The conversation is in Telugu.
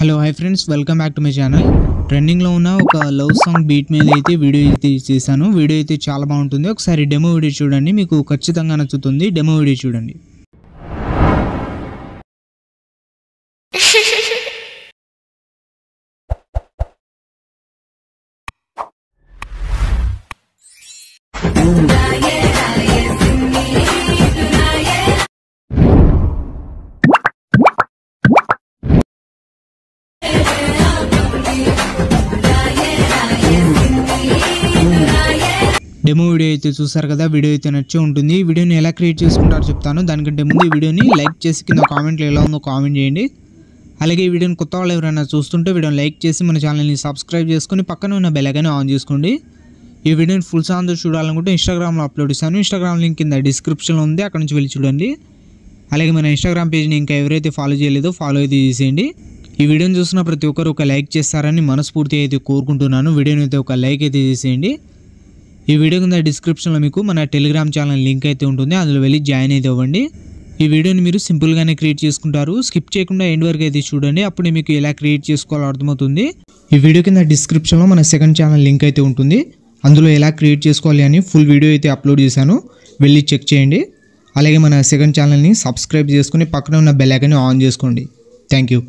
Hello hi friends, welcome back to my channel. ట్రెండింగ్లో ఉన్న ఒక లవ్ సాంగ్ బీట్ మీద అయితే వీడియో అయితే చేశాను. వీడియో అయితే చాలా బాగుంటుంది. ఒకసారి డెమో వీడియో చూడండి, మీకు ఖచ్చితంగా నచ్చుతుంది. డెమో వీడియో చూడండి. డెమో వీడియో అయితే చూసారు కదా, వీడియో అయితే నచ్చి ఉంటుంది. ఈ వీడియోని ఎలా క్రియేట్ చేసుకుంటారో చెప్తాను. దానికంటే ముందు ఈ వీడియోని లైక్ చేసి కింద కామెంట్లో ఎలా ఉందో కామెంట్ చేయండి. అలాగే ఈ వీడియోని కొత్త వాళ్ళు ఎవరైనా చూస్తుంటే వీడియోని లైక్ చేసి మన ఛానల్ని సబ్స్క్రైబ్ చేసుకొని పక్కన ఉన్న బెల్ ఐకాన్ ఆన్ చేసుకోండి. ఈ వీడియోని ఫుల్ సాంగ్ చూడాలనుకుంటే ఇన్స్టాగ్రామ్లో అప్లోడ్ చేశాను. ఇన్స్టాగ్రామ్ లింక్ కింద డిస్క్రిప్షన్లో ఉంది, అక్కడ నుంచి వెళ్ళి చూడండి. అలాగే మన ఇన్స్టాగ్రామ్ పేజ్ని ఇంకా ఎవరైతే ఫాలో చేయలేదో ఫాలో అయితే చేసేయండి. ఈ వీడియోని చూసిన ప్రతి ఒక్కరు ఒక లైక్ చేస్తారని మనస్ఫూర్తి అయితే కోరుకుంటున్నాను. వీడియోని అయితే ఒక లైక్ అయితే చేసేయండి. ఈ వీడియో కింద డిస్క్రిప్షన్లో మీకు మన టెలిగ్రామ్ ఛానల్ లింక్ అయితే ఉంటుంది, అందులో వెళ్ళి జాయిన్ అయితే అవ్వండి. ఈ వీడియోని మీరు సింపుల్గానే క్రియేట్ చేసుకుంటారు. స్కిప్ చేయకుండా ఎండ్ వరకు అయితే చూడండి, అప్పుడు మీకు ఎలా క్రియేట్ చేసుకోవాలో అర్థమవుతుంది. ఈ వీడియో కింద డిస్క్రిప్షన్లో మన సెకండ్ ఛానల్ లింక్ అయితే ఉంటుంది, అందులో ఎలా క్రియేట్ చేసుకోవాలి అని ఫుల్ వీడియో అయితే అప్లోడ్ చేశాను, వెళ్ళి చెక్ చేయండి. అలాగే మన సెకండ్ ఛానల్ని సబ్స్క్రైబ్ చేసుకుని పక్కన ఉన్న బెల్ ఐకాన్ని ఆన్ చేసుకోండి. Thank you.